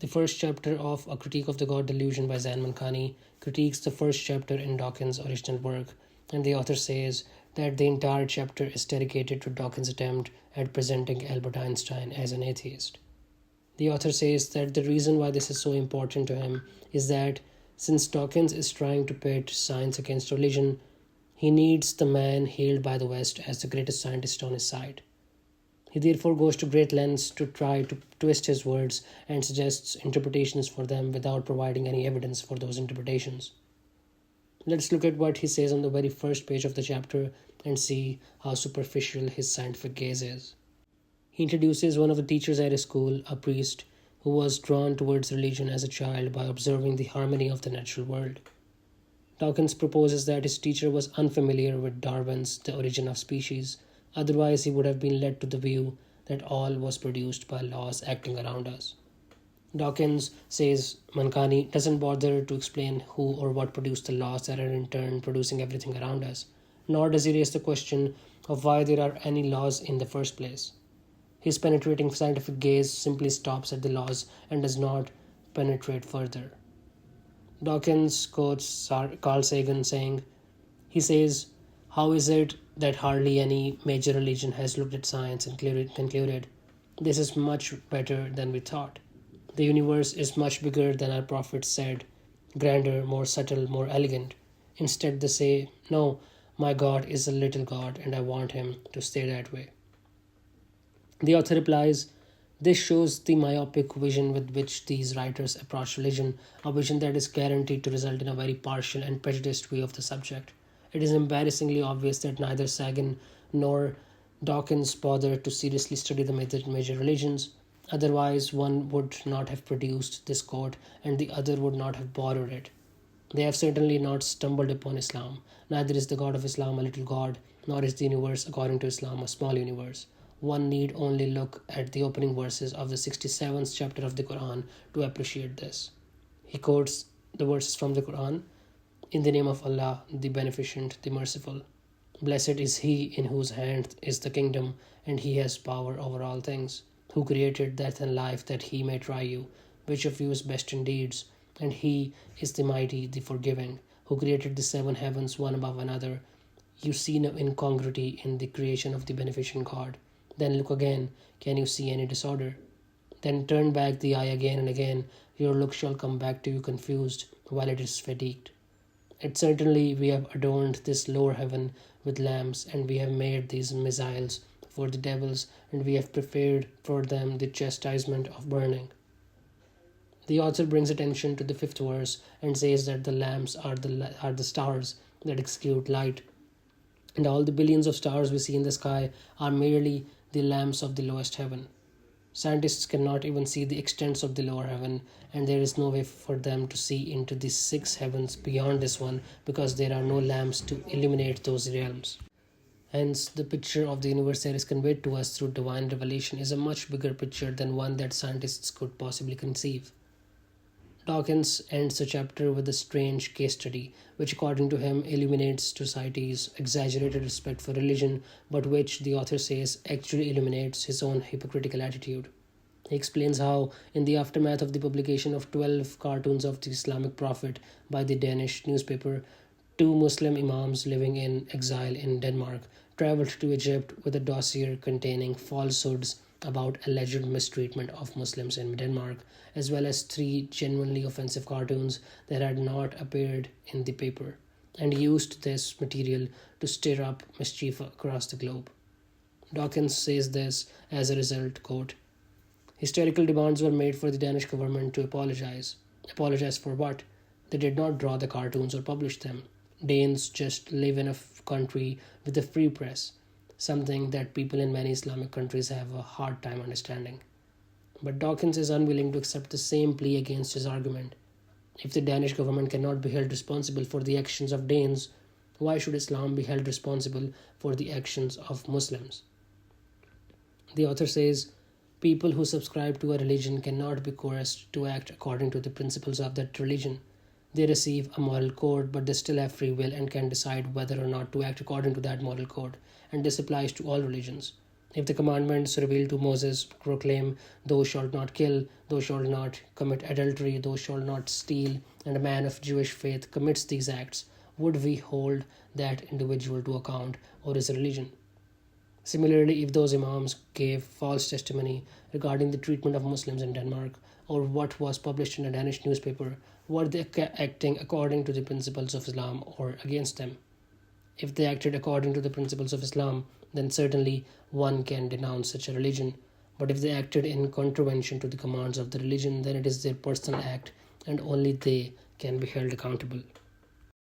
The first chapter of A Critique of the God Delusion by Zain Mankani critiques the first chapter in Dawkins' original work, and the author says that the entire chapter is dedicated to Dawkins' attempt at presenting Albert Einstein as an atheist. The author says that the reason why this is so important to him is that since Dawkins is trying to pit science against religion, he needs the man hailed by the West as the greatest scientist on his side. He therefore goes to great lengths to try to twist his words and suggests interpretations for them without providing any evidence for those interpretations. Let's look at what he says on the very first page of the chapter and see how superficial his scientific gaze is. He introduces one of the teachers at his school, a priest, who was drawn towards religion as a child by observing the harmony of the natural world. Dawkins proposes that his teacher was unfamiliar with Darwin's The Origin of Species, otherwise he would have been led to the view that all was produced by laws acting around us. Dawkins says Mankani doesn't bother to explain who or what produced the laws that are in turn producing everything around us, nor does he raise the question of why there are any laws in the first place. His penetrating scientific gaze simply stops at the laws and does not penetrate further. Dawkins quotes Carl Sagan saying, he says, "How is it that hardly any major religion has looked at science and concluded, this is much better than we thought. The universe is much bigger than our prophets said, grander, more subtle, more elegant. Instead they say, no, my God is a little God and I want him to stay that way." The author replies, this shows the myopic vision with which these writers approach religion, a vision that is guaranteed to result in a very partial and prejudiced view of the subject. It is embarrassingly obvious that neither Sagan nor Dawkins bother to seriously study the major religions. Otherwise, one would not have produced this quote and the other would not have borrowed it. They have certainly not stumbled upon Islam. Neither is the God of Islam a little god, nor is the universe, according to Islam, a small universe. One need only look at the opening verses of the 67th chapter of the Quran to appreciate this. He quotes the verses from the Quran, "In the name of Allah, the Beneficent, the Merciful. Blessed is he in whose hand is the kingdom, and he has power over all things. Who created death and life that he may try you, which of you is best in deeds? And he is the mighty, the forgiving, who created the seven heavens one above another. You see no incongruity in the creation of the beneficent God. Then look again, can you see any disorder? Then turn back the eye again and again, your look shall come back to you confused, while it is fatigued. And certainly we have adorned this lower heaven with lamps, and we have made these missiles for the devils, and we have prepared for them the chastisement of burning." The author brings attention to the fifth verse and says that the lamps are the stars that execute light, and all the billions of stars we see in the sky are merely the lamps of the lowest heaven. Scientists cannot even see the extents of the lower heaven, and there is no way for them to see into the six heavens beyond this one because there are no lamps to illuminate those realms. Hence, the picture of the universe that is conveyed to us through divine revelation is a much bigger picture than one that scientists could possibly conceive. Dawkins ends the chapter with a strange case study, which according to him illuminates society's exaggerated respect for religion, but which the author says actually illuminates his own hypocritical attitude. He explains how, in the aftermath of the publication of 12 cartoons of the Islamic Prophet by the Danish newspaper, two Muslim imams living in exile in Denmark traveled to Egypt with a dossier containing falsehoods about alleged mistreatment of Muslims in Denmark, as well as 3 genuinely offensive cartoons that had not appeared in the paper, and used this material to stir up mischief across the globe. Dawkins says this as a result, quote, "Historical demands were made for the Danish government to apologize. Apologize for what? They did not draw the cartoons or publish them. Danes just live in a country with a free press, something that people in many Islamic countries have a hard time understanding." But Dawkins is unwilling to accept the same plea against his argument. If the Danish government cannot be held responsible for the actions of Danes, why should Islam be held responsible for the actions of Muslims? The author says, people who subscribe to a religion cannot be coerced to act according to the principles of that religion. They receive a moral code, but they still have free will and can decide whether or not to act according to that moral code, and this applies to all religions. If the commandments revealed to Moses proclaim, "Thou shalt not kill, thou shalt not commit adultery, thou shalt not steal," and a man of Jewish faith commits these acts, would we hold that individual to account or his religion? Similarly, if those imams gave false testimony regarding the treatment of Muslims in Denmark or what was published in a Danish newspaper, were they acting according to the principles of Islam or against them? If they acted according to the principles of Islam, then certainly one can denounce such a religion. But if they acted in contravention to the commands of the religion, then it is their personal act and only they can be held accountable.